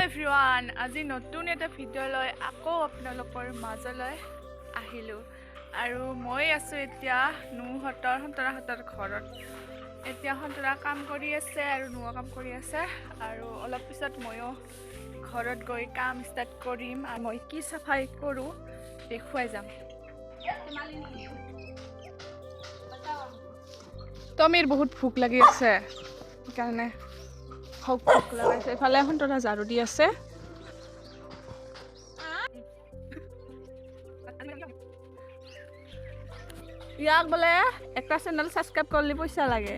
Everyone আজি নতুন এটা ভিডিঅ' লৈ আকৌ আপোনালোকৰ মাজলৈ আহিলোঁ আৰু মই আছোঁ এতিয়া সন্তৰাহঁতৰ ঘৰত। এতিয়া সন্তৰা কাম কৰি আছে আৰু নোৱা কাম কৰি আছে আৰু অলপ পিছত ময়ো ঘৰত গৈ কাম ষ্টাৰ্ট কৰিম আৰু মই কি চাফাই কৰোঁ দেখুৱাই যাম। টমিৰ বহুত ভোক লাগি আছে সেইকাৰণে ভোক লগাইছে। এইফালে সন্তৰা ঝাৰু দি আছে। ইয়াক বোলে একটা চেনেল সাবস্ক্রাইব করলে পয়সা লাগে।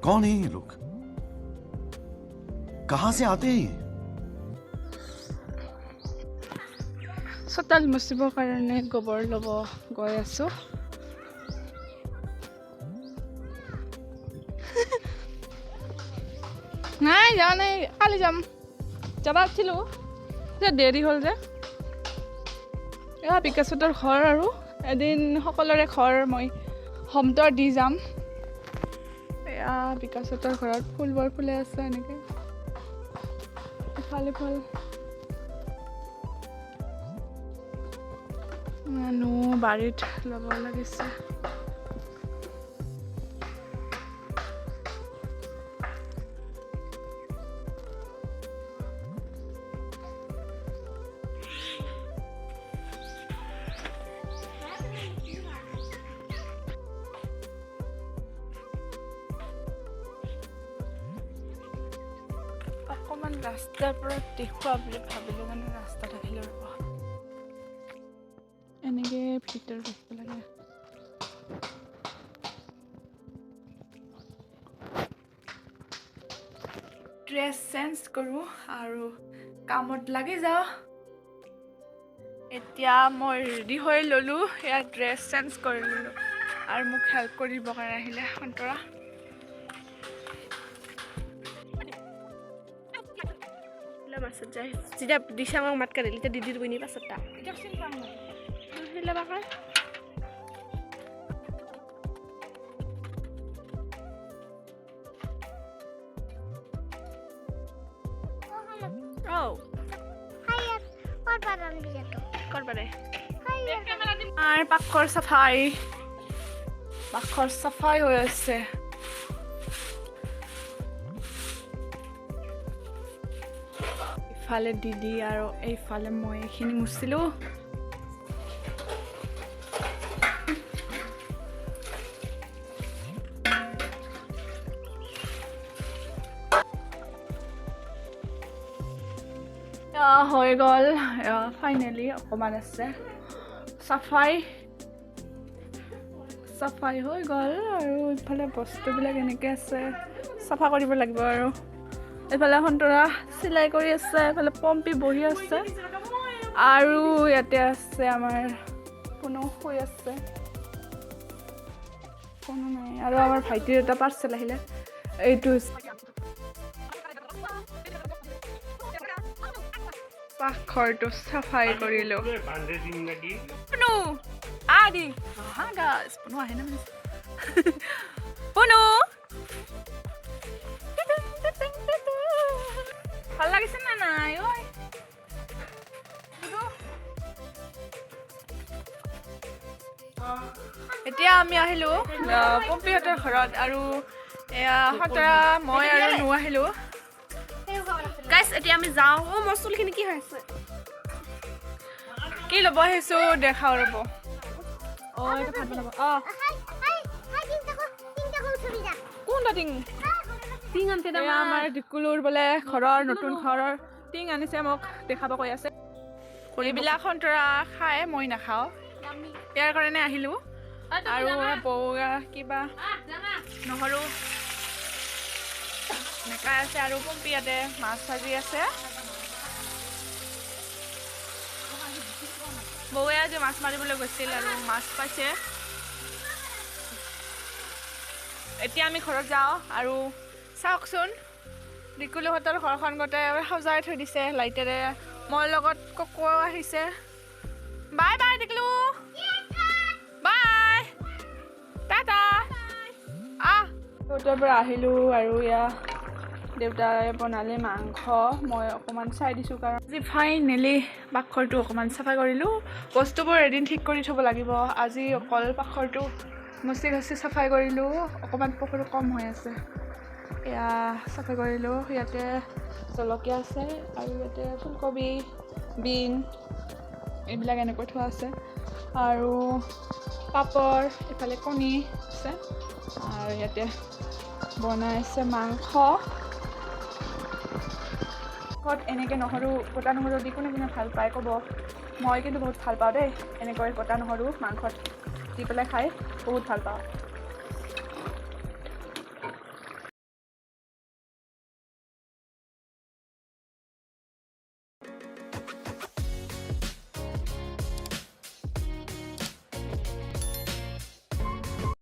कौन है ये लोग? कहां से आते हैं? চোতাল মুচিবৰ কাৰণে গোবৰ ল'ব গৈ আছো। নাই যোৱা নাই, কালি যাম। যাব আছিলো দেৰি হ'ল যে। এয়া বিকাশহঁতৰ ঘৰ আৰু এদিন সকলোৰে ঘৰ মই হোম টুৰ দি যাম। এয়া বিকাশহঁতৰ ঘৰত ফুলবোৰ ফুলে আছে এনেকৈ ইফালে ফুল মানুহ বাৰীত ল'ব লাগিছে। অকণমান ৰাস্তাৰ পৰা দেখুৱা বুলি ভাবিলোঁ, মানে ৰাস্তাত আহিলোঁ ৰ'ব। এনেকৈ ভিতৰত ৰাখিব লাগে। ড্ৰেছ চেঞ্জ কৰোঁ আৰু কামত লাগি যাওঁ। এতিয়া মই ৰেডি হৈ ল'লোঁ, এয়া ড্ৰেছ চেঞ্জ কৰি ল'লোঁ আৰু মোক হেল্প কৰিবৰ কাৰণে আহিলে সন্তৰা। পাছত যায় যেতিয়া দিশা আমাক মাত কাঢ়িলে এতিয়া দিদিৰ বইনি পাছত তা আহিলে বাকা আৰ পাকঘৰ সাফাই হৈ আছে। ইফালে দিদি আৰু এইফালে মই এইখিনি মুচিলোঁ। হৈ গ'ল ফাইনেলি, অকণমান আছে চাফাই হৈ গ'ল আৰু ইফালে বস্তুবিলাক এনেকৈ আছে, চাফা কৰিব লাগিব। আৰু এইফালে সন্তৰা চিলাই কৰি আছে, এইফালে পম্পী বহি আছে আৰু ইয়াতে আছে আমাৰ কোনো শুই আছে, কোনো নাই। আৰু আমাৰ ভাইটিৰ এটা পাৰ্চেল আহিলে, এইটো পাকঘৰটো চাফাই কৰিলোঁ। ভাল লাগিছে না নাই? এতিয়া আমি আহিলোঁ পম্পীহঁতৰ ঘৰত আৰু এয়া সন্তৰা মই আৰু নো আহিলোঁ। গাইছ এতিয়া আমি যাওঁ। মোৰ চুলখিনি কি হৈ আছে? কি ল'ব আহিছোঁ দেখাও ৰ'ব। এইটো ভাত বনাব। কোনটা টিং? টিং আনতে আমাৰ ডিকুলুৰ বোলে নতুন ঘৰৰ টিং আনিছে, মোক দেখাব কৈ আছে। এইবিলাক সন্তৰা খাই, মই নাখাওঁ, ইয়াৰ কাৰণে আহিলোঁ। আৰু বৌ কিবা নহৰু মেকাই আছে আৰু পম্পী ইয়াতে মাছ ভাজি আছে। বৌৱে আজি মাছ মাৰিবলৈ গৈছিল আৰু মাছ পাইছে। এতিয়া আমি ঘৰত যাওঁ আৰু চাওকচোন ডিকুলুহঁতৰ ঘৰখন গোটেই সজাই থৈ দিছে লাইটেৰে। মোৰ লগত ককো আহিছে। বাই বাই ডিকুলু, বাই, টাটা। সিহঁতৰ পৰা আহিলোঁ আৰু দেউতাই বনালে মাংস মই অকণমান চাই দিছোঁ কাৰণ আজি ফাইনেলি পাকঘৰটো অকণমান চাফা কৰিলোঁ বস্তুবোৰ এদিন ঠিক কৰি থ'ব লাগিব আজি অকল পাকঘৰটো মচি ঘচি চাফাই কৰিলোঁ অকণমান পুখুৰী কম হৈ আছে এয়া চাফা কৰিলোঁ ইয়াতে জলকীয়া আছে আৰু ইয়াতে ফুলকবি বিন এইবিলাক এনেকৈ থোৱা আছে আৰু পাপৰ এইফালে কণী আছে আৰু ইয়াতে বনাইছে মাংস এনেকৈ নহৰু গোটা নহৰু দি কোনে কোনে ভাল পায় ক'ব মই কিন্তু বহুত ভাল পাওঁ দেই এনেকৈ গোটা নহৰু মাংসত দি পেলাই খাই বহুত ভাল পাওঁ